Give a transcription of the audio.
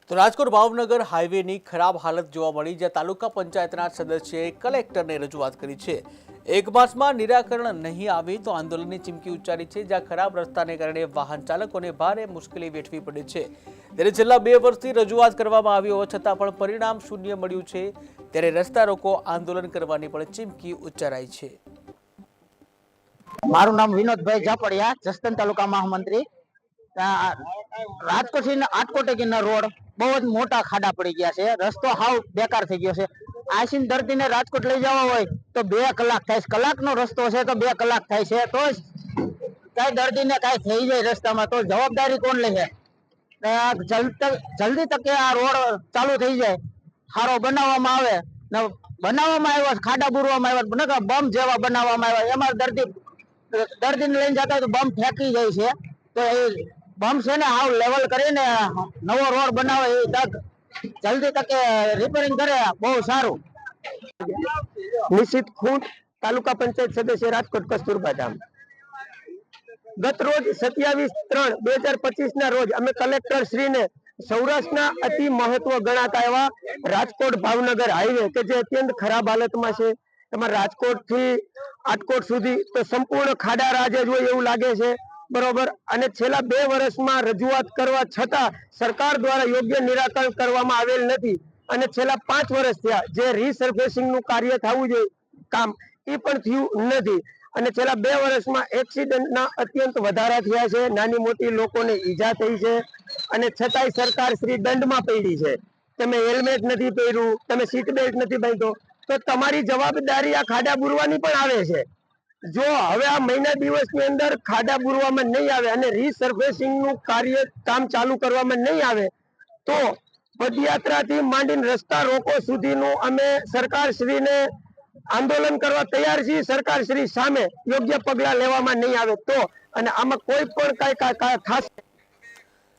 તો રાજકોટ ભાવનગર હાઈવેની ખરાબ હાલત જોવા મળી, જ્યાં તાલુકા પંચાયતના સદસ્યએ કલેક્ટરને રજૂઆત કરી છે। એક માસમાં નિરાકરણ નહીં આવે તો આંદોલનની ચીમકી ઉચ્ચારી છે, જ્યાં ખરાબ રસ્તાને કારણે વાહન ચાલકોને ભારે મુશ્કેલી વેઠવી પડે છે। ત્યારે છેલ્લા 2 વર્ષથી રજૂઆત કરવામાં આવી હોવા છતાં પણ પરિણામ શૂન્ય મળ્યું છે। ત્યારે રસ્તા રોકો આંદોલન કરવાની પણ ચીમકી ઉચ્ચારાઈ છે। મારું નામ વિનોદભાઈ જાપડિયા, જસદણ તાલુકા મહામંત્રી। રાજકોટ થી આટકોટેકીના રોડ બહુ જ મોટા ખાડા પડી ગયા છે, રસ્તો હાવ બેકાર થઈ ગયો છે। આસીન દર્દીને રાજકોટ લઈ જવા હોય તો 2 કલાક થાય છે, કલાકનો રસ્તો છે તો 2 કલાક થાય છે। તો કઈ દર્દીને કઈ થઈ જાય રસ્તામાં તો જવાબદારી કોણ લે છે? જલ્દી તકે આ રોડ ચાલુ થઈ જાય, સારો બનાવવામાં આવે ને બનાવવામાં આવ્યો ખાડા બુરવામાં આવ્યા, બમ જેવા બનાવવામાં આવ્યા, એમાં દર્દીને લઈને જતા તો બમ ફેંકી જાય છે। તો એ બમ છે ને હાવ લેવલ કરીને નવો રોડ બનાવે, એ જલ્દી તકે રિપેરિંગ કરે બહુ સારું। નિશિત ખૂંટ, તાલુકા પંચાયત સદસ્ય, રાજકોટ કસ્તુરબા ધામ। ગત રોજ 27/3/2025 ના રોજ અમે કલેક્ટર શ્રીને સૌરાષ્ટ્રના અતિ મહત્વ ગણાતા એવા રાજકોટ ભાવનગર હાઈવે કે જે અત્યંત ખરાબ હાલતમાં છે, એમાં રાજકોટ થી આટકોટ સુધી તો સંપૂર્ણ ખાડા રાજ જ હોય એવું લાગે છે, બરોબર। અને છેલ્લા 2 વર્ષમાં રજૂઆત કરવા છતાં સરકાર દ્વારા યોગ્ય નિરાકરણ કરવામાં આવેલ નથી, અને છેલ્લા 5 વર્ષ થયા જે રીસર્ફેસિંગ નું કાર્ય થવું જોઈએ કામ એ પણ થયું નથી, અને છેલ્લા 2 વર્ષમાં એક્સિડન્ટના અત્યંત વધારા થયા છે, નાની મોટી લોકોને ઈજા થઈ છે, અને છતાંય સરકાર શ્રી દંડમાં પડી છે। તમે હેલ્મેટ નથી પહેર્યું, તમે સીટ બેલ્ટ નથી બાંધ્યો, તો તમારી જવાબદારી આ ખાડા બુરવાની પણ આવે છે। જો હવે આ મહિના દિવસની અંદર ખાડા બુરવામાં નહીં આવે અને રીસર્ફેસિંગ નું કામ ચાલુ કરવામાં નહીં આવે તો પદયાત્રાથી માંડીને રસ્તા રોકો સુધીનું અમે સરકારશ્રીને આંદોલન કરવા તૈયાર છીએ। સરકારશ્રી સામે યોગ્ય પગલા લેવામાં નહીં આવે તો, અને આમાં કોઈ પણ કઈ થશે